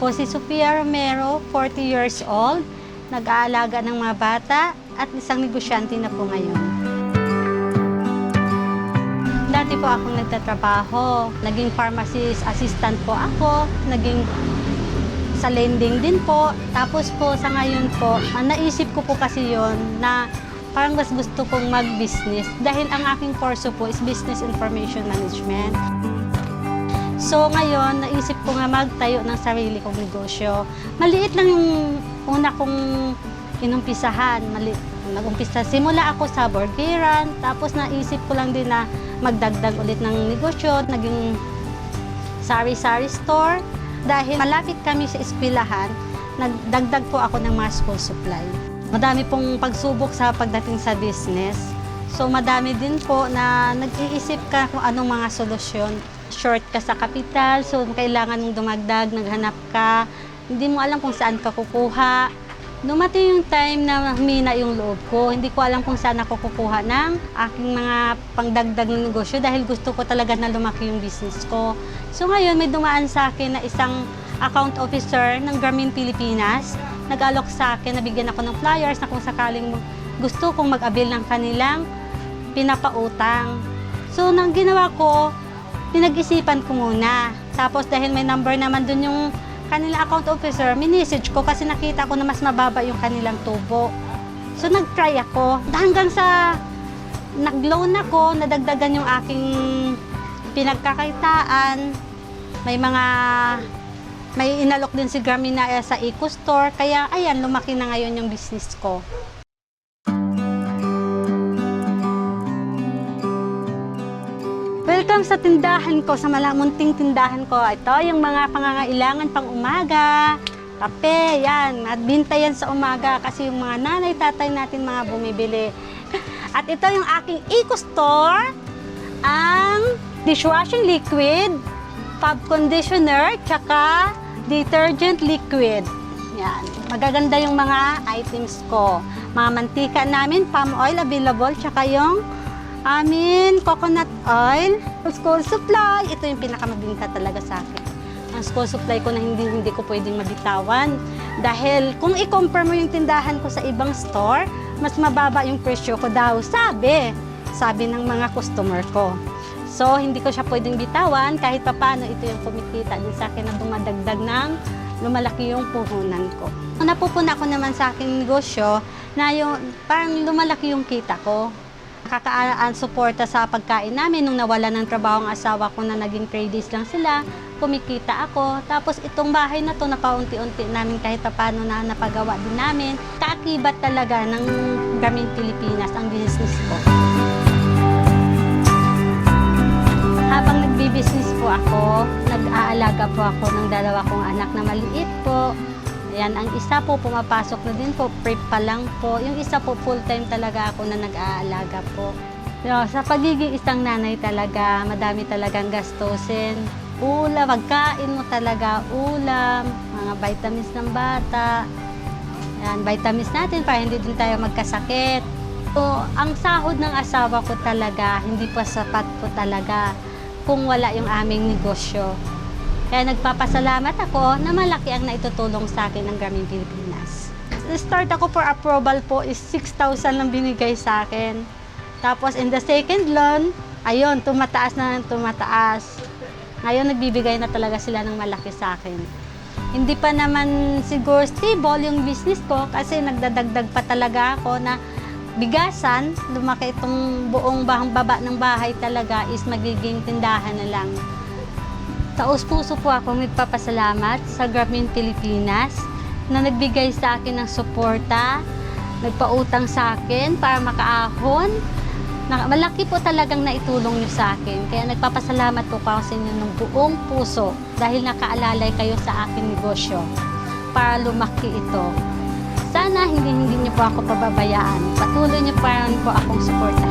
po si Sofia Romero, 40 years old, nag-aalaga ng mga bata at isang negosyante na po ngayon. Dati po akong nagtatrabaho, naging pharmacist assistant po ako, naging sa lending din po. Tapos po sa ngayon po, naisip ko po kasi yon na parang mas gusto kong mag-business dahil ang aking kurso po is Business Information Management. So ngayon, naisip ko nga magtayo ng sarili kong negosyo. Maliit lang yung una kong inumpisahan. Nag-umpisa, simula ako sa burgeran, tapos naisip ko lang din na magdagdag ulit ng negosyo, naging sari-sari store. Dahil malapit kami sa eskwelahan, nagdagdag po ako ng mga school supply. Madami pong pagsubok sa pagdating sa business. So madami din po na nag-iisip ka kung anong mga solusyon. Short ka sa kapital, so kailangan mong dumagdag, naghanap ka. Hindi mo alam kung saan ka kukuha. Dumating yung time na humina yung loob ko. Hindi ko alam kung saan ako kukuha ng aking mga pangdagdag ng negosyo dahil gusto ko talaga na lumaki yung business ko. So ngayon may dumaan sa akin na isang account officer ng Grameen Pilipinas. Nag-alok sa akin, nabigyan ako ng flyers na kung sakaling gusto kong mag-avail ng kanilang pinapautang. So nang ginawa ko, pinag-isipan ko muna. Tapos dahil may number naman dun yung kanilang account officer, minessage ko kasi nakita ko na mas mababa yung kanilang tubo. So nag-try ako. Hanggang sa nag-loan ako, nadagdagan yung aking pinagkakaitaan. May inalok din si Grameen na sa Eco Store. Kaya ayan, lumaki na ngayon yung business ko. Welcome sa tindahan ko, sa munting tindahan ko. Ito yung mga pangangailangan pang umaga. Kape, yan. At binta yan sa umaga kasi yung mga nanay, tatay natin mga bumibili. At ito yung aking Eco Store. Ang dishwashing liquid, pub conditioner, tsaka detergent liquid. Yan. Magaganda yung mga items ko. Mga mantika namin, palm oil available, tsaka yung coconut oil. School supply, ito yung pinakamabinta talaga sa akin. Ang school supply ko na hindi ko pwedeng mabitawan. Dahil kung i-compare mo yung tindahan ko sa ibang store, mas mababa yung presyo ko daw. Sabi ng mga customer ko. So, hindi ko siya pwedeng bitawan kahit paano ito yung kumikita din sa akin na dumadagdag ng lumalaki yung puhunan ko. Napupuna ko naman sa aking negosyo na yung parang lumalaki yung kita ko. Kakaan suporta sa pagkain namin nung nawala ng trabaho ang asawa ko na naging 3 days lang sila, kumikita ako. Tapos itong bahay na to na paunti-unti namin kahit paano na napagawa din namin. Kaakibat talaga ng Grameen Pilipinas ang business ko. Habang nagbi-business po ako, nag-aalaga po ako ng 2 kong anak na maliit po. Ayan, ang isa po pumapasok na din po, prep pa lang po. Yung isa po full-time talaga ako na nag-aalaga po. So, sa pagiging isang nanay talaga, madami talagang gastusin. Ulam, magkain mo talaga, ulam, mga vitamins ng bata. Ayan, vitamins natin para hindi din tayo magkasakit. So, ang sahod ng asawa ko talaga, hindi pa sapat po talaga kung wala yung aming negosyo. Kaya nagpapasalamat ako na malaki ang naitutulong sa akin ng Grameen Pilipinas. Start ako for approval po is 6,000 lang binigay sa akin. Tapos in the second loan, ayun, tumataas na ng tumataas. Ngayon nagbibigay na talaga sila ng malaki sa akin. Hindi pa naman siguro stable yung business ko kasi nagdadagdag pa talaga ako na bigasan, lumaki itong buong baba ng bahay talaga is magiging tindahan na lang. Taos-puso po ako nagpapasalamat sa Grameen Pilipinas na nagbigay sa akin ng suporta, nagpautang sa akin para makaahon. Malaki po talagang naitulong niyo sa akin. Kaya nagpapasalamat po ako sa inyo ng buong puso dahil nakaalalay kayo sa aking negosyo para lumaki ito. Sana hindi niyo po ako pababayaan. Patuloy niyo pa rin po akong suportahan.